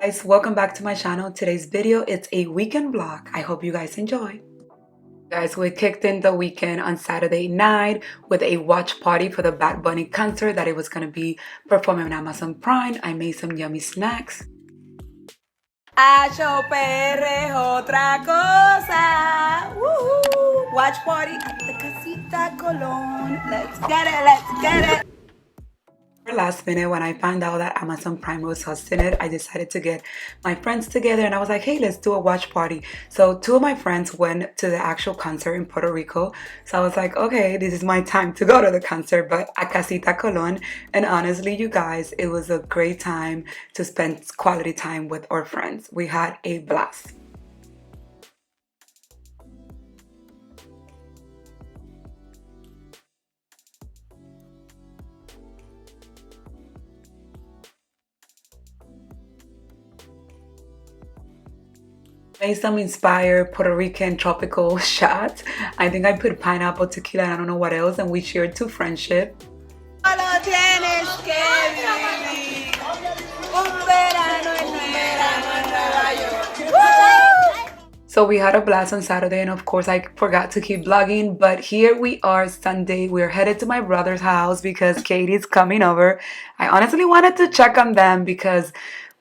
Guys, welcome back to my channel. Today's video, it's a weekend vlog. I hope you guys enjoy. Guys, we kicked in the weekend on Saturday night with a watch party for the Bad Bunny concert that it was going to be performing on Amazon Prime. I made some yummy snacks. HR es otra cosa. Woohoo! Watch party at the Casita Colón. Let's get it, let's get it. Last minute, when I found out that Amazon Prime was hosting it, I decided to get my friends together and I was like, hey, let's do a watch party. So two of my friends went to the actual concert in Puerto Rico. So I was like, okay, this is my time to go to the concert, but at Casita Colón. And honestly, you guys, it was a great time to spend quality time with our friends. We had a blast. Made some inspired Puerto Rican tropical shots. I think I put pineapple, tequila, and I don't know what else, and we cheered to friendship. So we had a blast on Saturday, and of course I forgot to keep vlogging, but here we are Sunday. We're headed to my brother's house because Katie's coming over. I honestly wanted to check on them because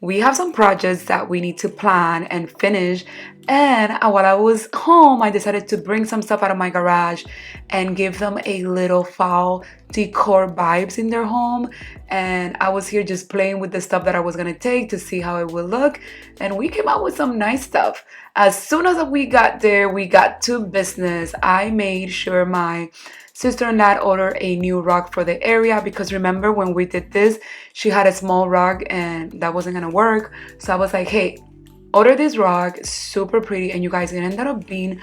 we have some projects that we need to plan and finish, and while I was home I decided to bring some stuff out of my garage and give them a little fall decor vibes in their home. And I was here just playing with the stuff that I was gonna take to see how it would look, and we came out with some nice stuff. As soon as we got there, we got to business. I made sure my sister and dad ordered a new rug for the area because remember when we did this, she had a small rug and that wasn't gonna work. So I was like, hey, order this rug, super pretty, and you guys, it ended up being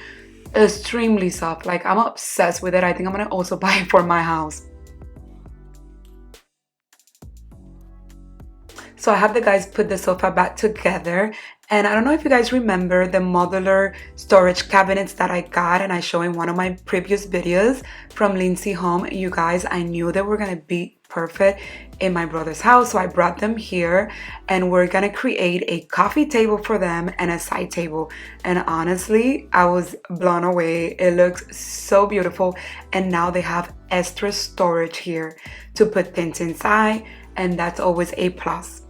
extremely soft. Like, I'm obsessed with it. I think I'm gonna also buy it for my house. So I have the guys put the sofa back together, and I don't know if you guys remember the modular storage cabinets that I got and I showed in one of my previous videos from LINSY Home. You guys, I knew they were gonna be perfect in my brother's house, so I brought them here and we're gonna create a coffee table for them and a side table. And honestly, I was blown away. It looks so beautiful, and now they have extra storage here to put things inside, and that's always a plus.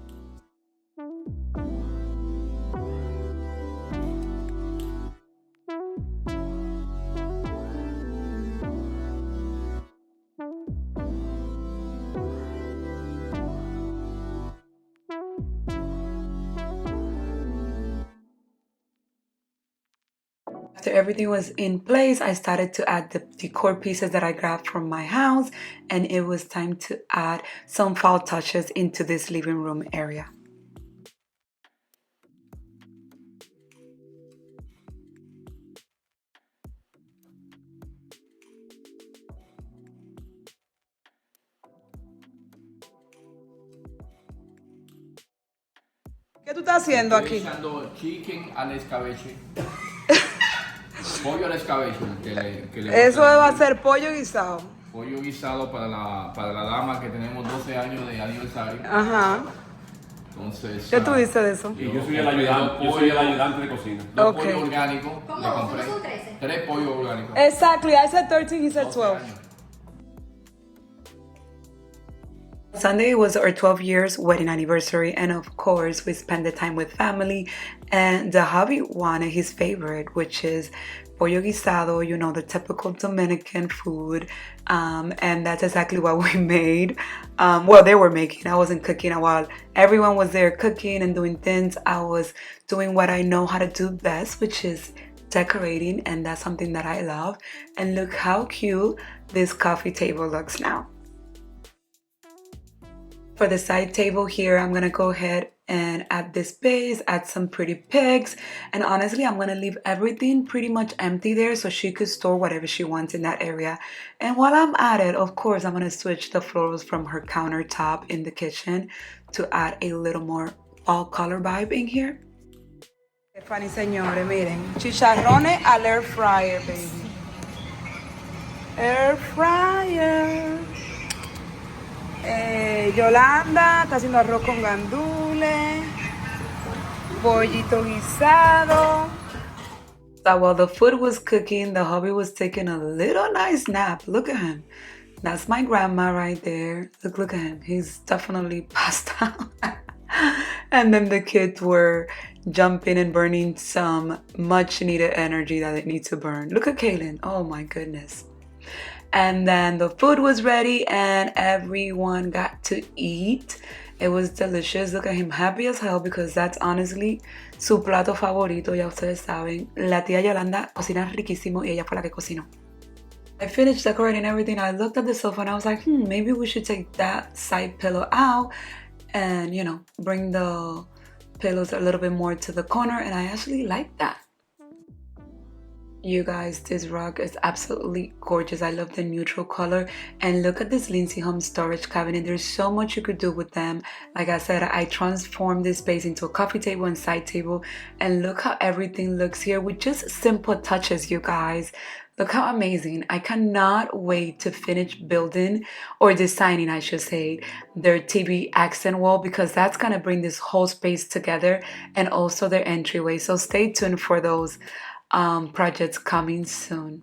After everything was in place, I started to add the decor pieces that I grabbed from my house, and it was time to add some fall touches into this living room area. ¿Qué tú estás haciendo aquí? Estoy echando chicken al escabeche. Pollo al escabeche. Que le Eso va a ser pollo guisado. pollo guisado para la dama que tenemos 12 años de aniversario. Ajá. Entonces, ¿Qué tú dices de eso? Y yo soy el ayudante de cocina. Dos Okay. pollos orgánicos. Le compré 3 pollos orgánicos. Exactly. I said 13, he said 12 12. años. Sunday was our 12 years wedding anniversary, and of course we spent the time with family, and the hubby wanted his favorite, which is pollo guisado, you know, the typical Dominican food, and that's exactly what we made. Well, they were making, I wasn't cooking. While everyone was there cooking and doing things, I was doing what I know how to do best, which is decorating, and that's something that I love. And look how cute this coffee table looks now. For the side table here, I'm gonna go ahead and add this base, add some pretty pigs, and honestly, I'm gonna leave everything pretty much empty there so she could store whatever she wants in that area. And while I'm at it, of course, I'm gonna switch the florals from her countertop in the kitchen to add a little more fall color vibe in here. Funny señores, miren, chicharrones al air fryer, baby. Air fryer. Yolanda está haciendo arroz con gandules. pollito guisado. So while the food was cooking, the hubby was taking a little nice nap. Look at him. That's my grandma right there. Look at him. He's definitely passed out. And then the kids were jumping and burning some much needed energy that they need to burn. Look at Kaylin. Oh my goodness. And then the food was ready and everyone got to eat. It was delicious. Look at him, happy as hell, because that's honestly su plato favorito. Ya ustedes saben, la tía Yolanda cocina riquísimo y ella fue la que cocinó. I finished decorating everything. I looked at the sofa and I was like, maybe we should take that side pillow out and, you know, bring the pillows a little bit more to the corner. And I actually like that. You guys, this rug is absolutely gorgeous. I love the neutral color. And look at this LINSY home storage cabinet. There's so much you could do with them. Like I said, I transformed this space into a coffee table and side table. And look how everything looks here with just simple touches, you guys. Look how amazing. I cannot wait to finish building, or designing, I should say, their TV accent wall, because that's going to bring this whole space together, and also their entryway. So stay tuned for those projects coming soon.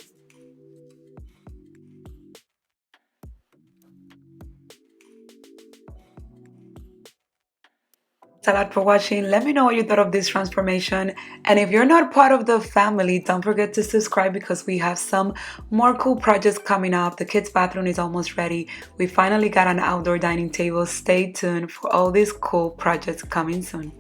Thanks a lot for watching. Let me know what you thought of this transformation. And if you're not part of the family, don't forget to subscribe, because we have some more cool projects coming up. The kids' bathroom is almost ready. We finally got an outdoor dining table. Stay tuned for all these cool projects coming soon.